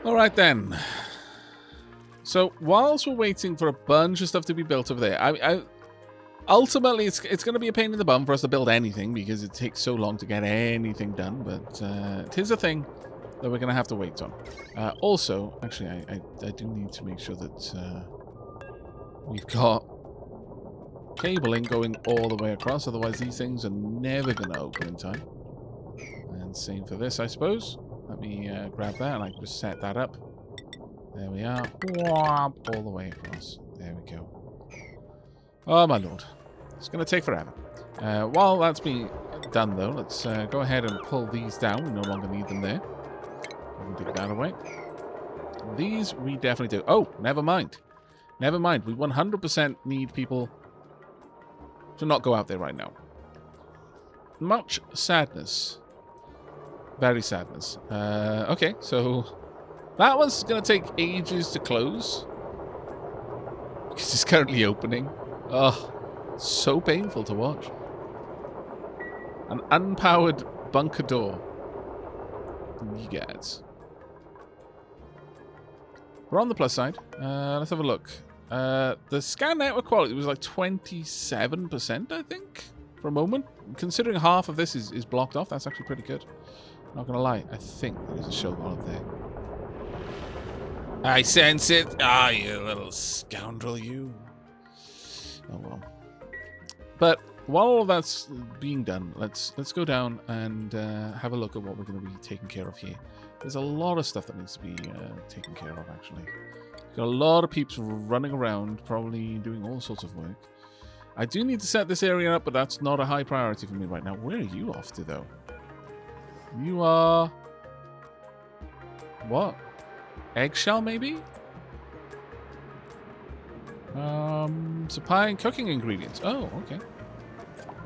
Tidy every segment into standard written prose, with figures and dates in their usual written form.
Alright then. So, whilst we're waiting for a bunch of stuff to be built over there, ultimately, it's going to be a pain in the bum for us to build anything because it takes so long to get anything done, but it is a thing that we're going to have to wait on. Also, actually, I do need to make sure that we've got cabling going all the way across, otherwise these things are never going to open in time. And same for this, I suppose. Let me grab that and I can just set that up. There we are. All the way across. There we go. Oh my lord. It's going to take forever. While that's being done though, let's go ahead and pull these down. We no longer need them there. We can take that away. These we definitely do. Oh, never mind. Never mind. We 100% need people to not go out there right now. Much sadness. Very sadness. Okay, so that one's going to take ages to close. Because it's currently opening. Oh, so painful to watch. An unpowered bunker door. Yes. We're on the plus side. Let's have a look. The scan network quality was like 27%, I think, for a moment. Considering half of this is blocked off, that's actually pretty good. Not gonna lie, I think there's a showgun up there. I sense it. Ah, you little scoundrel, you. Oh well. But while all of that's being done, let's go down and have a look at what we're going to be taking care of here. There's a lot of stuff that needs to be taken care of, actually. Got a lot of peeps running around, probably doing all sorts of work. I do need to set this area up, but that's not a high priority for me right now. Where are you off to, though? You are... what? Eggshell, maybe? Supplying cooking ingredients. Oh, okay.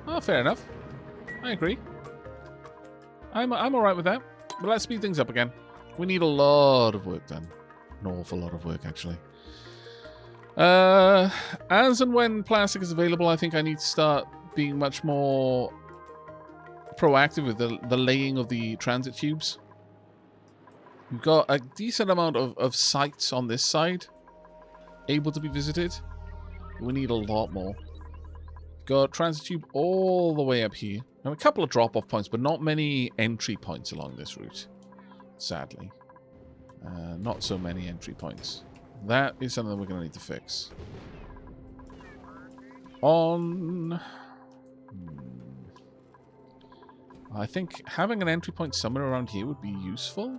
Oh, fair enough. I agree. I'm alright with that. But let's speed things up again. We need a lot of work done. An awful lot of work, actually. As and when plastic is available, I think I need to start being much more proactive with the laying of the transit tubes. We've got a decent amount of sites on this side able to be visited. We need a lot more. Got transit tube all the way up here. And a couple of drop-off points, but not many entry points along this route. Sadly. Not so many entry points. That is something we're going to need to fix. On... I think having an entry point somewhere around here would be useful.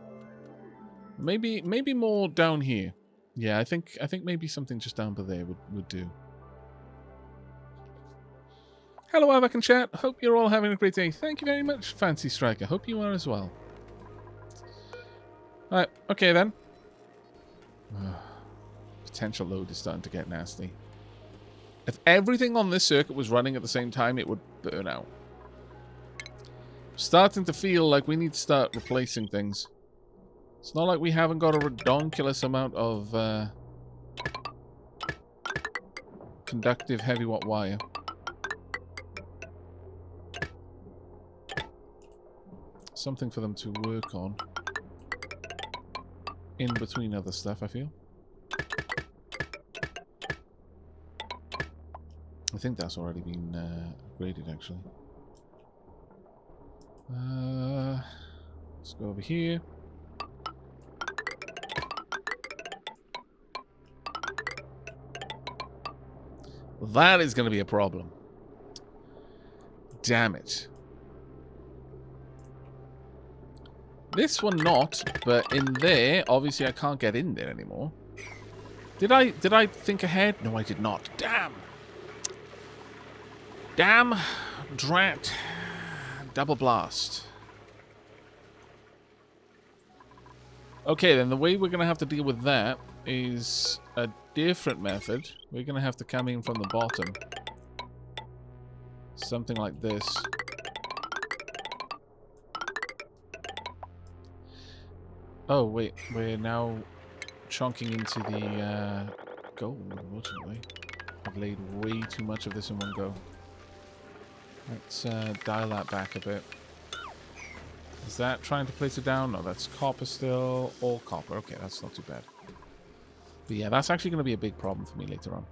Maybe more down here. Yeah, I think maybe something just down there would do. Hello, Aavak and chat. Hope you're all having a great day. Thank you very much, Fancy Striker. Hope you are as well. Alright, okay then. Potential load is starting to get nasty. If everything on this circuit was running at the same time, it would burn out. Starting to feel like we need to start replacing things. It's not like we haven't got a redonkulous amount of conductive heavy watt wire. Something for them to work on. In between other stuff, I feel. I think that's already been upgraded, actually. Let's go over here. That is going to be a problem. Damn it. This one not, but in there, obviously I can't get in there anymore. Did I think ahead? No, I did not. Damn. Damn. Drat. Double blast. Okay, then the way we're going to have to deal with that is a different method. We're going to have to come in from the bottom. Something like this. Oh, wait. We're now chunking into the gold, unfortunately. I've laid way too much of this in one go. Let's dial that back a bit. Is that trying to place it down? No, that's copper still. All copper. Okay, that's not too bad. But yeah, that's actually going to be a big problem for me later on.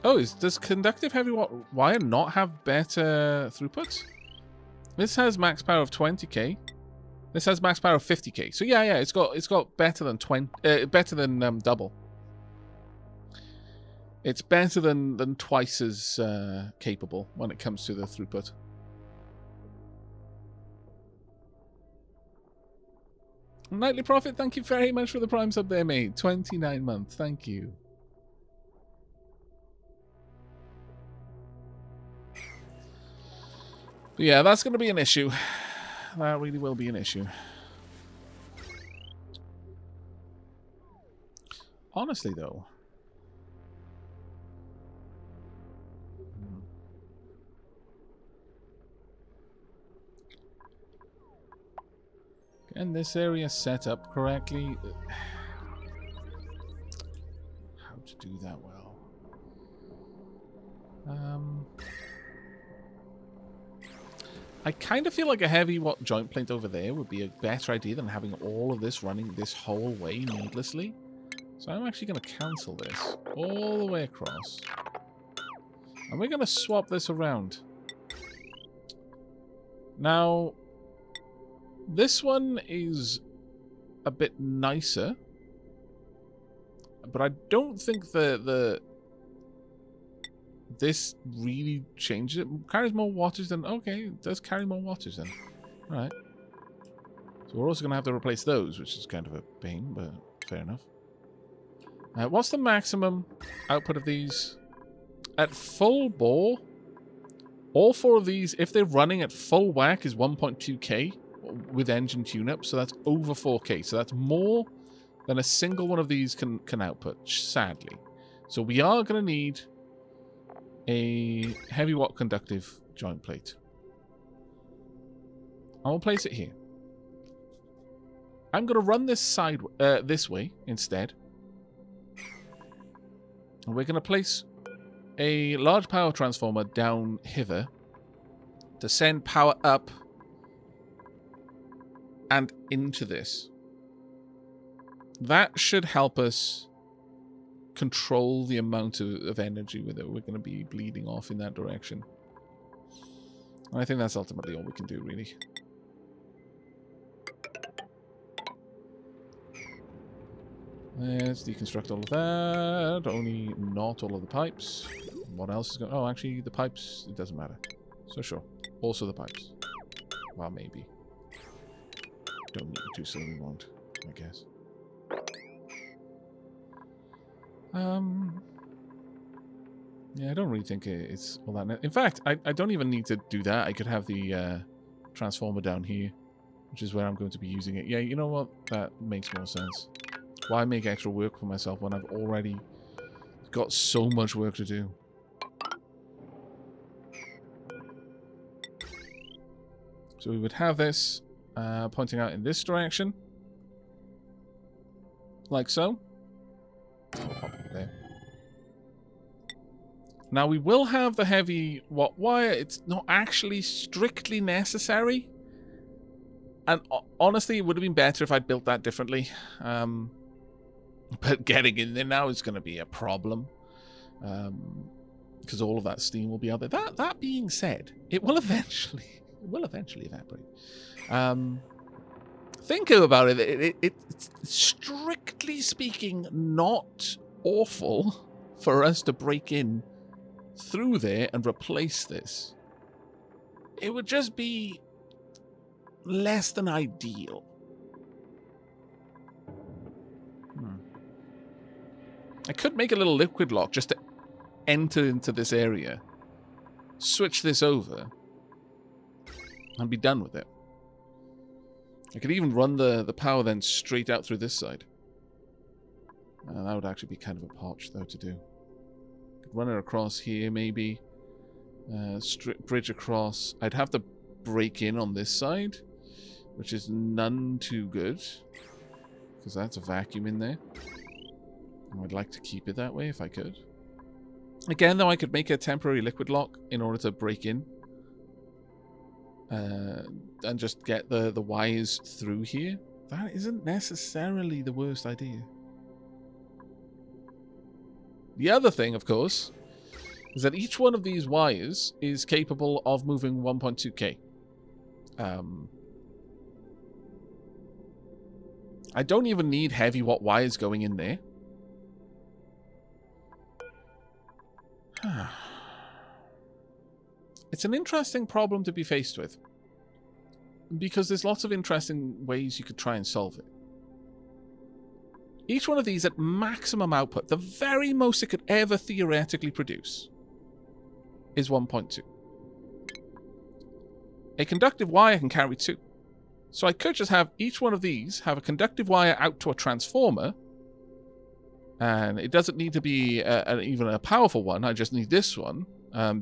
Oh, does conductive heavy wire not have better throughputs? This has max power of 20k. This has max power of 50k. So yeah, it's got better than double. It's better than twice as capable when it comes to the throughput. Nightly Profit, thank you very much for the Prime sub there, mate. 29 months, thank you. But yeah, that's going to be an issue. That really will be an issue. Honestly, though. Getting this area set up correctly. How to do that well. I kind of feel like a heavy joint plate over there would be a better idea than having all of this running this whole way needlessly. So I'm actually going to cancel this all the way across. And we're going to swap this around. Now, this one is a bit nicer. But I don't think this really changes it. Carries more wattage than... Okay, it does carry more wattage then. Alright. So we're also going to have to replace those, which is kind of a pain, but fair enough. What's the maximum output of these? At full bore, all four of these, if they're running at full whack, is 1.2k with engine tune-up, so that's over 4k. So that's more than a single one of these can output, sadly. So we are going to need a heavy watt conductive joint plate. I will place it here. I'm going to run this this way instead. And we're going to place a large power transformer down hither to send power up and into this. That should help us control the amount of energy that we're going to be bleeding off in that direction. And I think that's ultimately all we can do, really. Let's deconstruct all of that. Only not all of the pipes. What else is going... Oh, actually, the pipes, it doesn't matter. So sure. Also the pipes. Well, maybe. Don't need to, so we won't, I guess. Yeah, I don't really think it's all that... In fact, I don't even need to do that. I could have the transformer down here, which is where I'm going to be using it. Yeah, you know what? That makes more sense. Why make extra work for myself when I've already got so much work to do? So we would have this pointing out in this direction. Like so. I'll pop it there. Now we will have the heavy watt wire. It's not actually strictly necessary. And honestly, it would have been better if I'd built that differently. But getting in there now is going to be a problem. Because all of that steam will be out there. That being said, it will eventually evaporate. Think about it. It's strictly speaking not awful for us to break in through there and replace this. It would just be less than ideal. I could make a little liquid lock just to enter into this area, switch this over, and be done with it. I could even run the power then straight out through this side. That would actually be kind of a potch, though, to do. Could run it across here, maybe. Bridge across. I'd have to break in on this side, which is none too good, because that's a vacuum in there. I'd like to keep it that way if I could. Again, though, I could make a temporary liquid lock in order to break in. And just get the wires through here. That isn't necessarily the worst idea. The other thing, of course, is that each one of these wires is capable of moving 1.2k. I don't even need heavy watt wires going in there. It's an interesting problem to be faced with, because there's lots of interesting ways you could try and solve it. Each one of these at maximum output, the very most it could ever theoretically produce, is 1.2. A conductive wire can carry 2. So I could just have each one of these have a conductive wire out to a transformer, and it doesn't need to be even a powerful one. I just need this one.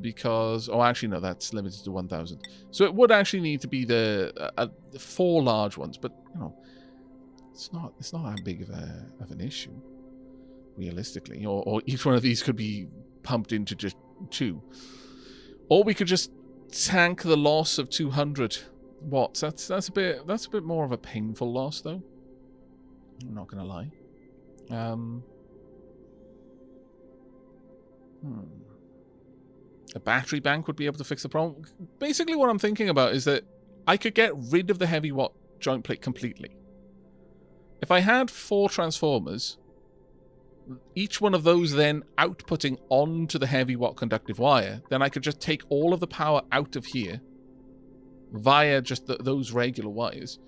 Because, oh, actually, no, that's limited to 1,000. So it would actually need to be the 4 large ones, but you know, it's not that big of an issue, realistically. Or each one of these could be pumped into just 2, or we could just tank the loss of 200 watts. That's a bit more of a painful loss, though. I'm not gonna lie. A battery bank would be able to fix the problem. Basically, what I'm thinking about is that I could get rid of the heavy watt joint plate completely. If I had 4 transformers, each one of those then outputting onto the heavy watt conductive wire, then I could just take all of the power out of here via just those regular wires.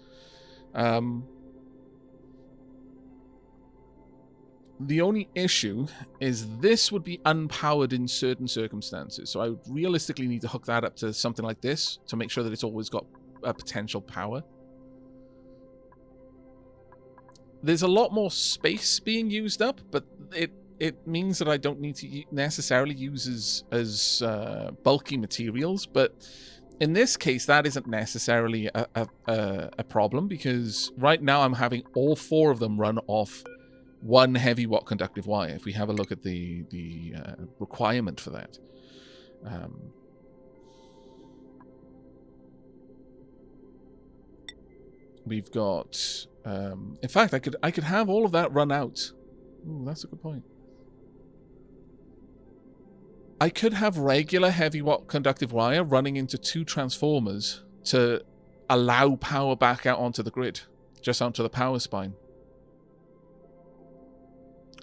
The only issue is this would be unpowered in certain circumstances. So I would realistically need to hook that up to something like this to make sure that it's always got a potential power. There's a lot more space being used up, but it means that I don't need to necessarily use as bulky materials. But in this case, that isn't necessarily a problem, because right now I'm having all 4 of them run off 1 heavy watt conductive wire. If we have a look at the requirement for that, we've got. In fact, I could have all of that run out. Ooh, that's a good point. I could have regular heavy watt conductive wire running into 2 transformers to allow power back out onto the grid, just onto the power spine.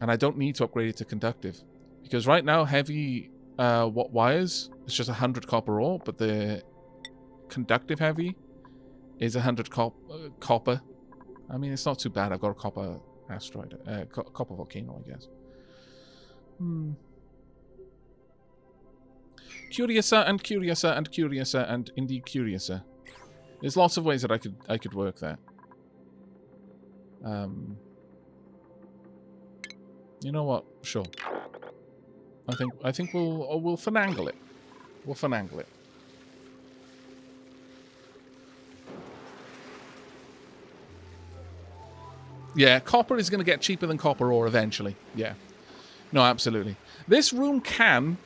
And I don't need to upgrade it to conductive, because right now heavy watt wires is just 100 copper ore, but the conductive heavy is 100 copper. I mean, it's not too bad. I've got a copper asteroid, copper volcano, I guess. Curiouser and curiouser and curiouser and indeed curiouser. There's lots of ways that I could work that. You know what? Sure. I think we'll finagle it. We'll finagle it. Yeah, copper is going to get cheaper than copper ore eventually. Yeah. No, absolutely. This room can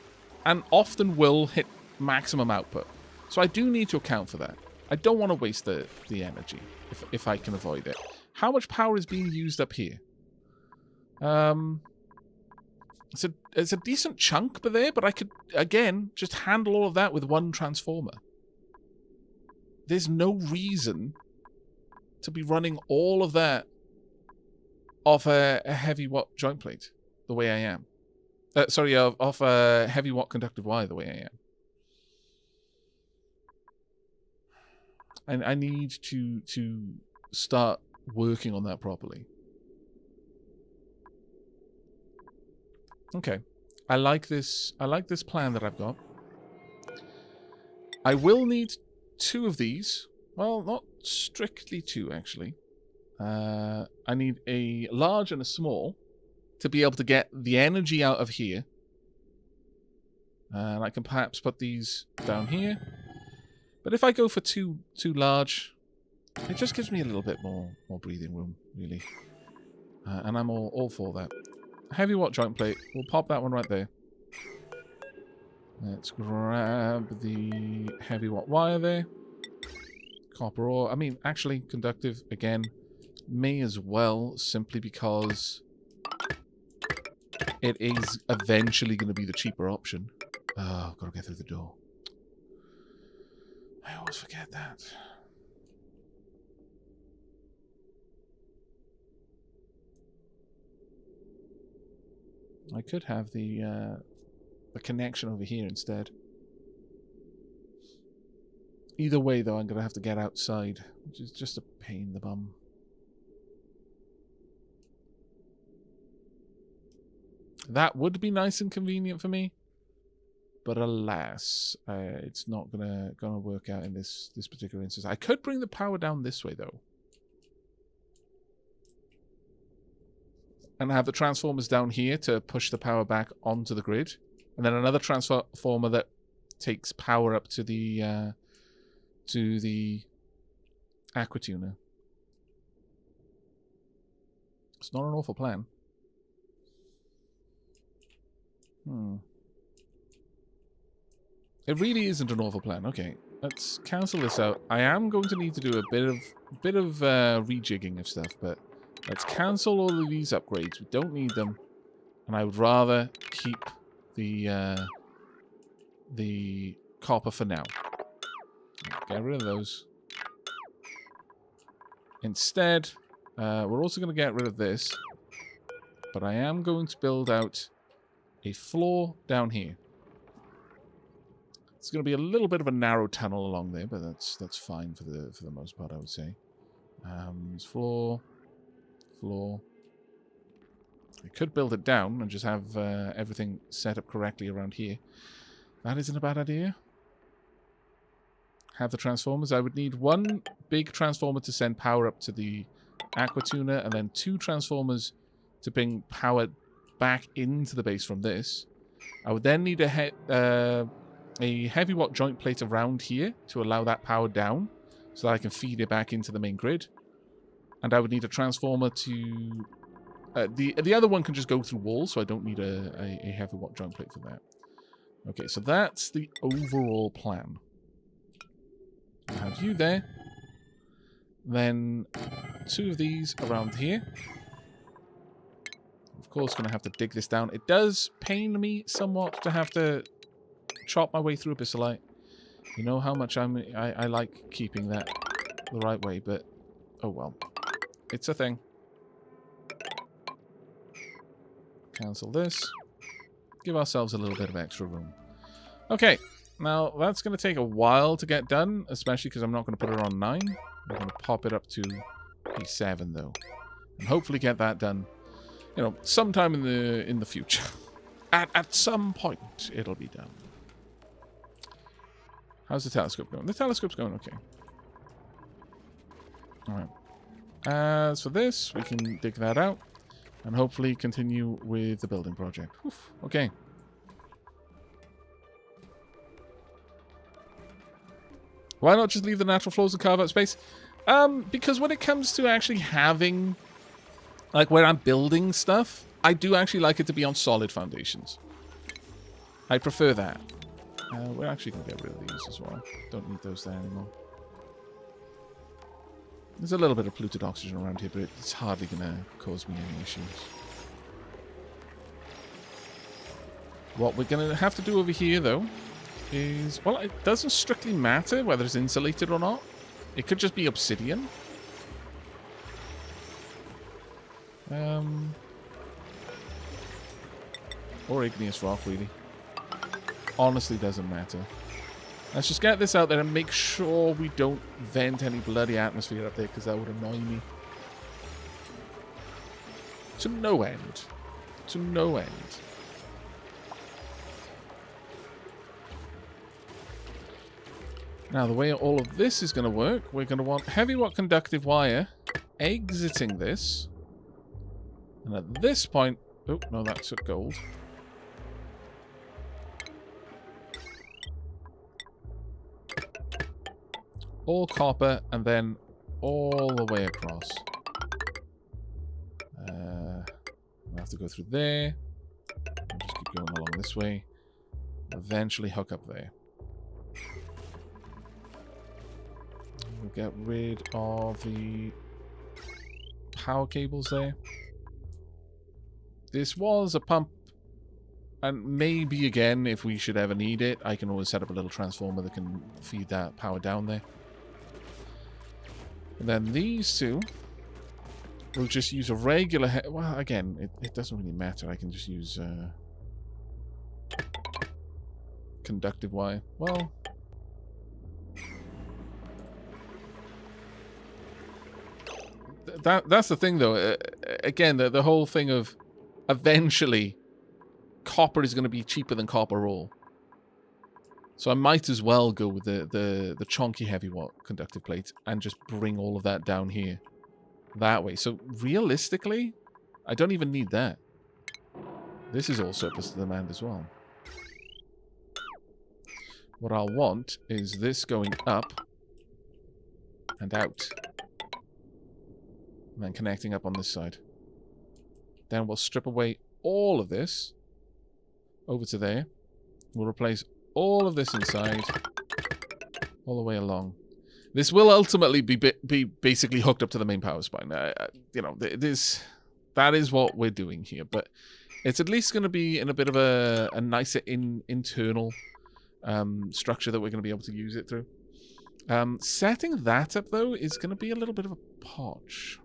and often will hit maximum output. So I do need to account for that. I don't want to waste the energy if I can avoid it. How much power is being used up here? It's a decent chunk there, but I could, again, just handle all of that with 1 transformer. There's no reason to be running all of that off a heavy watt joint plate the way I am. Sorry, off a heavy watt conductive wire the way I am. And I need to start working on that properly. Okay. I like this plan that I've got. I will need 2 of these. Well, not strictly 2, actually. I need a large and a small to be able to get the energy out of here. And I can perhaps put these down here. But if I go for too large, it just gives me a little bit more breathing room, really. And I'm all for that. Heavy watt joint plate. We'll pop that one right there. Let's grab the heavy watt wire there. Copper ore. I mean, actually, conductive, again, may as well, simply because it is eventually going to be the cheaper option. Oh, I've got to get through the door. I always forget that. I could have the connection over here instead. Either way, though, I'm going to have to get outside, which is just a pain in the bum. That would be nice and convenient for me, but alas, it's not gonna work out in this particular instance. I could bring the power down this way though, and have the transformers down here to push the power back onto the grid, and then another transformer that takes power up to the aquatuner. It's not an awful plan. It really isn't an awful plan. Okay, let's cancel this out. I am going to need to do a bit of rejigging of stuff, but let's cancel all of these upgrades. We don't need them, and I would rather keep the copper for now. Get rid of those. Instead, we're also going to get rid of this, but I am going to build out a floor down here. It's going to be a little bit of a narrow tunnel along there, but that's fine for the most part, I would say. Floor. I could build it down and just have everything set up correctly around here. That isn't a bad idea. Have the transformers. I would need one big transformer to send power up to the aquatuner, and then 2 transformers to bring power back into the base from this. I would then need a heavy watt joint plate around here to allow that power down so that I can feed it back into the main grid. And I would need a transformer to... the other one can just go through walls, so I don't need a heavy watt joint plate for that. Okay, so that's the overall plan. I'll have you there. Then 2 of these around here. Of course, going to have to dig this down. It does pain me somewhat to have to chop my way through Abyssalite. You know how much I like keeping that the right way, but oh well. It's a thing. Cancel this. Give ourselves a little bit of extra room. Okay, now that's going to take a while to get done, especially because I'm not going to put it on 9. I'm going to pop it up to a 7 though, and hopefully get that done. You know, sometime in the future. At some point, it'll be done. How's the telescope going? The telescope's going okay. Alright. As for this, we can dig that out. And hopefully continue with the building project. Oof, okay. Why not just leave the natural floors and carve out space? Because when it comes to actually having... like, where I'm building stuff, I do actually like it to be on solid foundations. I prefer that. We're actually going to get rid of these as well. Don't need those there anymore. There's a little bit of polluted oxygen around here, but it's hardly going to cause me any issues. What we're going to have to do over here, though, is... well, it doesn't strictly matter whether it's insulated or not. It could just be obsidian. Or igneous rock, really. Honestly, doesn't matter. Let's just get this out there and make sure we don't vent any bloody atmosphere up there, because that would annoy me. To no end. To no end. Now, the way all of this is going to work, we're going to want heavy watt conductive wire exiting this. And at this point... oh, no, that's at gold. All copper, and then all the way across. I'll have to go through there. I'll just keep going along this way. Eventually hook up there. We'll get rid of the power cables there. This was a pump, and maybe again, if we should ever need it, I can always set up a little transformer that can feed that power down there. And then these two, we'll just use a regular... well, again, it doesn't really matter. I can just use conductive wire. Well... That's the thing, though. Again, the whole thing of eventually copper is going to be cheaper than copper ore. So I might as well go with the chonky heavy watt conductive plate and just bring all of that down here. That way. So realistically, I don't even need that. This is all surplus to demand as well. What I'll want is this going up and out. And then connecting up on this side. Then we'll strip away all of this over to there. We'll replace all of this inside all the way along. This will ultimately be basically hooked up to the main power spine. You know, that is what we're doing here, but it's at least going to be in a bit of a nicer internal structure that we're going to be able to use it through. Setting that up, though, is going to be a little bit of a potch.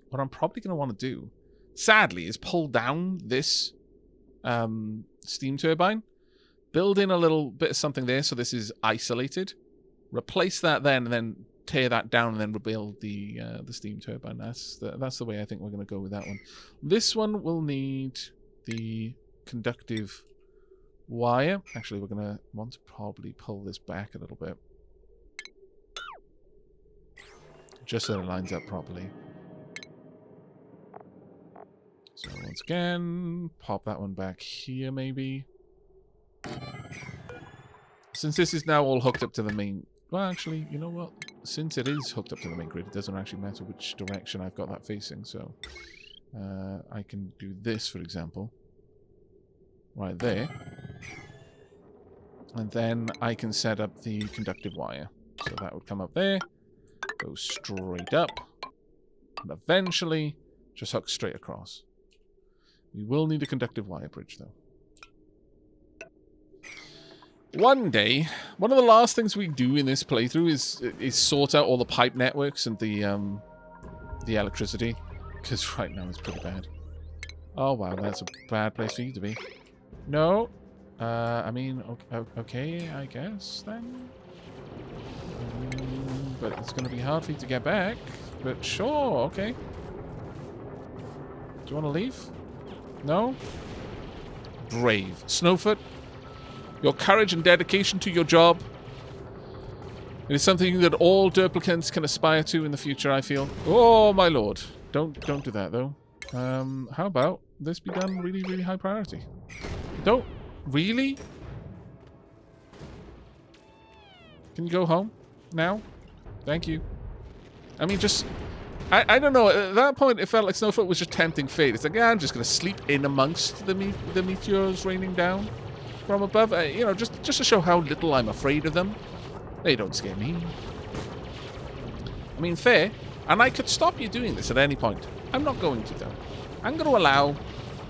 What I'm probably going to want to do, sadly, is pull down this steam turbine, build in a little bit of something there so this is isolated, replace that then, and then tear that down and then rebuild the steam turbine. That's the way I think we're going to go with that one. This one will need the conductive wire. Actually, we're going to want to probably pull this back a little bit, just so it lines up properly. So once again, pop that one back here maybe. Since this is now all hooked up to the main... well, actually, you know what? Since it is hooked up to the main grid, it doesn't actually matter which direction I've got that facing. So I can do this, for example, right there. And then I can set up the conductive wire. So that would come up there, go straight up, and eventually just hook straight across. We will need a conductive wire bridge, though. One day, one of the last things we do in this playthrough is sort out all the pipe networks and the electricity, because right now it's pretty bad. Oh wow, that's a bad place for you to be. No, I mean, okay, I guess then. But it's going to be hard for you to get back. But sure, okay. Do you want to leave? No? Brave. Snowfoot, your courage and dedication to your job, it is something that all duplicants can aspire to in the future, I feel. Oh, my lord. Don't do that, though. How about this be done really, really high priority? Don't. Really? Can you go home now? Thank you. I mean, just... I don't know. At that point, it felt like Snowfoot was just tempting fate. It's like, yeah, I'm just going to sleep in amongst the meteors raining down from above. You know, just to show how little I'm afraid of them. They don't scare me. I mean, fair. And I could stop you doing this at any point. I'm not going to, though. I'm going to allow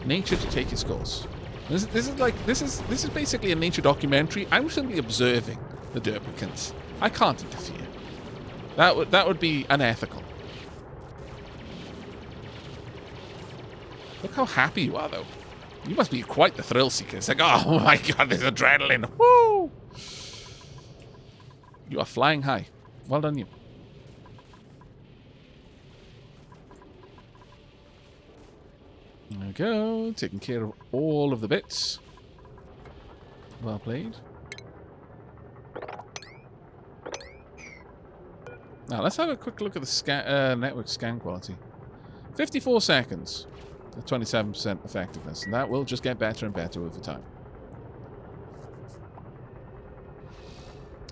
nature to take its course. This is basically a nature documentary. I'm simply observing the duplicants. I can't interfere. That would be unethical. Look how happy you are, though. You must be quite the thrill seeker. It's like, oh my god, there's adrenaline. Woo! You are flying high. Well done, you. There we go. Taking care of all of the bits. Well played. Now, let's have a quick look at the network scan quality. 54 seconds. 27% effectiveness. And that will just get better and better over time.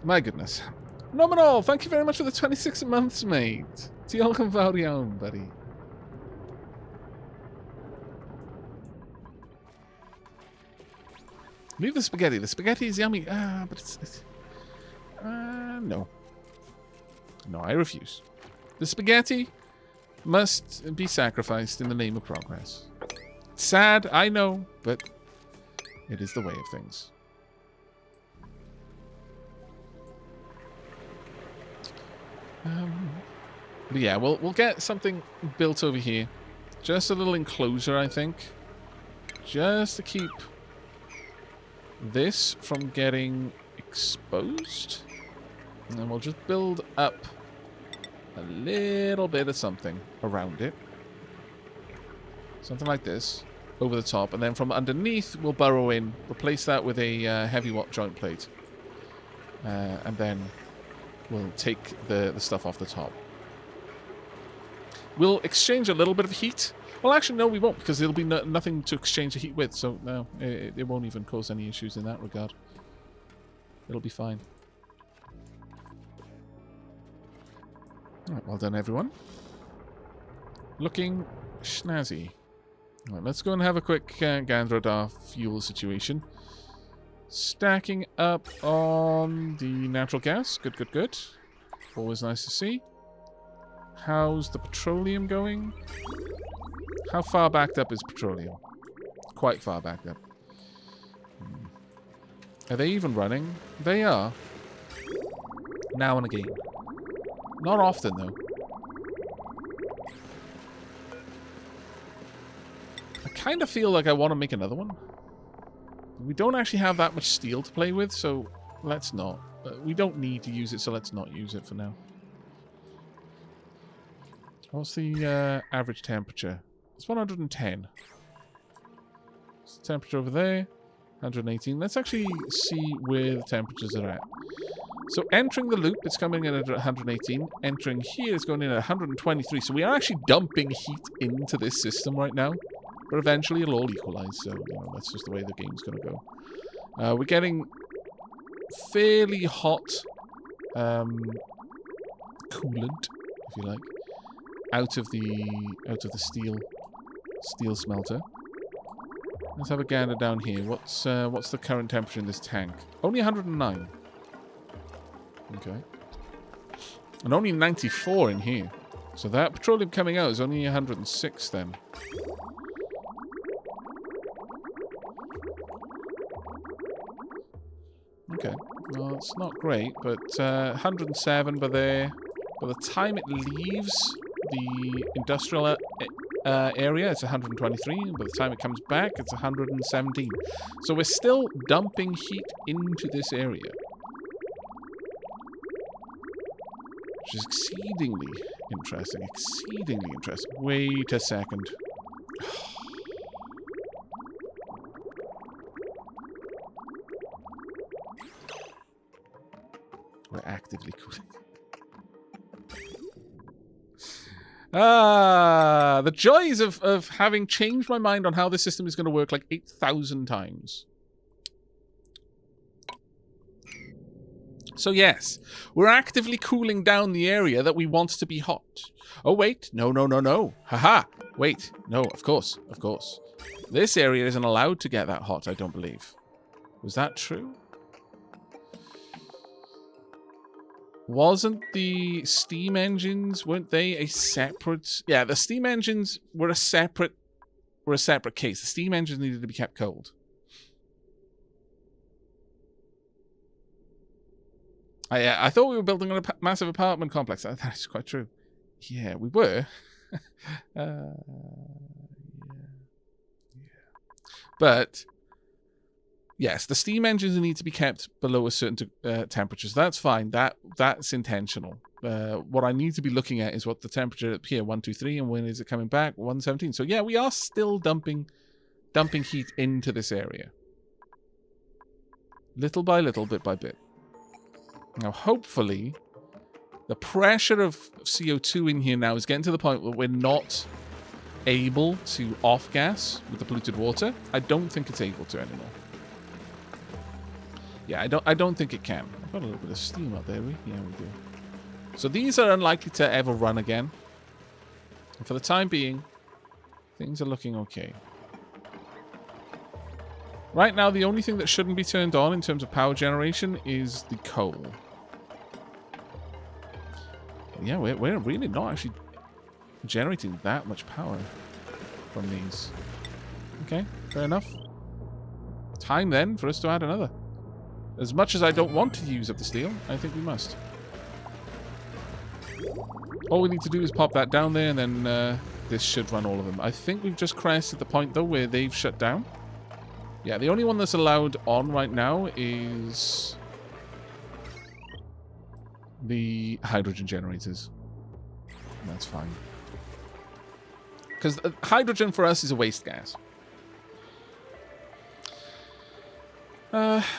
My goodness. Nominal, thank you very much for the 26 months, mate. Diolch yn fawr iawn, buddy. Leave the spaghetti. The spaghetti is yummy. But it's no. No, I refuse. The spaghetti must be sacrificed in the name of progress. It's sad, I know, but it is the way of things. But yeah, we'll get something built over here. Just a little enclosure, I think. Just to keep this from getting exposed. And then we'll just build up a little bit of something around it. Something like this. Over the top. And then from underneath, we'll burrow in. Replace that with a heavy joint plate. And then we'll take the stuff off the top. We'll exchange a little bit of heat. Well, actually, no, we won't, because there'll be nothing to exchange the heat with. So, no, it won't even cause any issues in that regard. It'll be fine. All right, well done, everyone. Looking snazzy. All right, let's go and have a quick gander at our fuel situation. Stacking up on the natural gas. Good, good, good. Always nice to see. How's the petroleum going? How far backed up is petroleum? Quite far backed up. Are they even running? They are. Now and again. Not often, though. I kind of feel like I want to make another one. We don't actually have that much steel to play with, so let's not. We don't need to use it, so let's not use it for now. What's the average temperature? It's 110. What's the temperature over there? 118. Let's actually see where the temperatures are at. So entering the loop, it's coming in at 118. Entering here, it's going in at 123. So we are actually dumping heat into this system right now. But eventually it'll all equalize, so you know, that's just the way the game's going to go. We're getting fairly hot coolant, if you like, out of the steel smelter. Let's have a gander down here. What's the current temperature in this tank? Only 109. Okay. And only 94 in here. So that petroleum coming out is only 106 then. Okay, well, it's not great, but 107 by there. By the time it leaves the industrial area, it's 123. And by the time it comes back, it's 117. So we're still dumping heat into this area. Which is exceedingly interesting. Exceedingly interesting. Wait a second. We're actively cooling. The joys of having changed my mind on how this system is going to work like 8,000 times. So yes, we're actively cooling down the area that we want to be hot. Oh wait, no. Haha, wait, no, of course. This area isn't allowed to get that hot, I don't believe. Was that true? Wasn't the steam engines, weren't they a separate... Yeah, the steam engines were a separate case. The steam engines needed to be kept cold. I thought we were building on a massive apartment complex. That is quite true. Yeah, we were. Yeah. But... yes, the steam engines need to be kept below a certain temperature. So that's fine. That's intentional. What I need to be looking at is what the temperature up here, 123, and when is it coming back? 117. So yeah, we are still dumping heat into this area. Little by little, bit by bit. Now, hopefully, the pressure of CO2 in here now is getting to the point where we're not able to off-gas with the polluted water. I don't think it's able to anymore. Yeah, I don't think it can. I've got a little bit of steam up there. Yeah, we do. So these are unlikely to ever run again. And for the time being, things are looking okay. Right now, the only thing that shouldn't be turned on in terms of power generation is the coal. Yeah, we're really not actually generating that much power from these. Okay, fair enough. Time then for us to add another. As much as I don't want to use up the steel, I think we must. All we need to do is pop that down there, and then this should run all of them. I think we've just crested the point, though, where they've shut down. Yeah, the only one that's allowed on right now is the hydrogen generators. That's fine. Because hydrogen for us is a waste gas.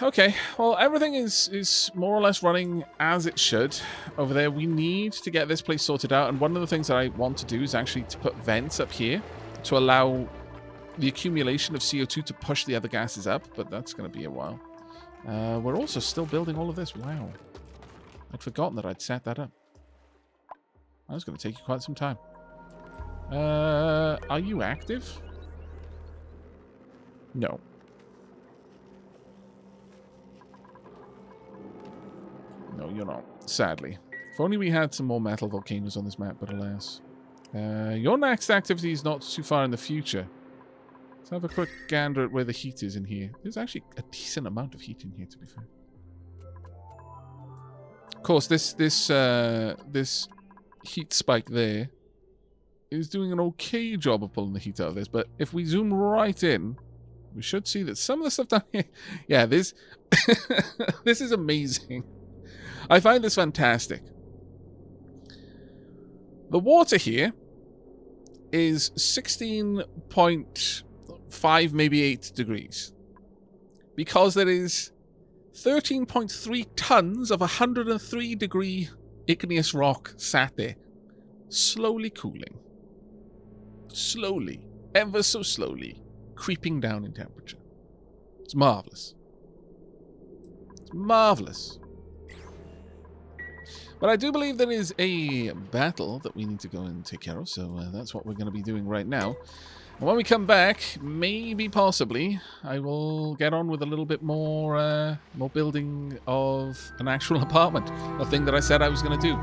Okay, well, everything is more or less running as it should over there. We need to get this place sorted out, and one of the things that I want to do is actually to put vents up here to allow the accumulation of CO2 to push the other gases up, but that's going to be a while. We're also still building all of this. Wow. I'd forgotten that I'd set that up. That's going to take you quite some time. Are you active? No. No, you're not. Sadly. If only we had some more metal volcanoes on this map, but alas. Your next activity is not too far in the future. Let's have a quick gander at where the heat is in here. There's actually a decent amount of heat in here, to be fair. Of course, this heat spike there is doing an okay job of pulling the heat out of this, but if we zoom right in, we should see that some of the stuff down here... Yeah, this... this is amazing. I find this fantastic. The water here is 16.5, maybe 8 degrees. Because there is 13.3 tons of 103 degree igneous rock sat there. Slowly cooling. Slowly. Ever so slowly. Creeping down in temperature. It's marvelous. It's marvelous. But I do believe there is a battle that we need to go and take care of, so that's what we're going to be doing right now. And when we come back, maybe, possibly, I will get on with a little bit more, more building of an actual apartment, a thing that I said I was going to do.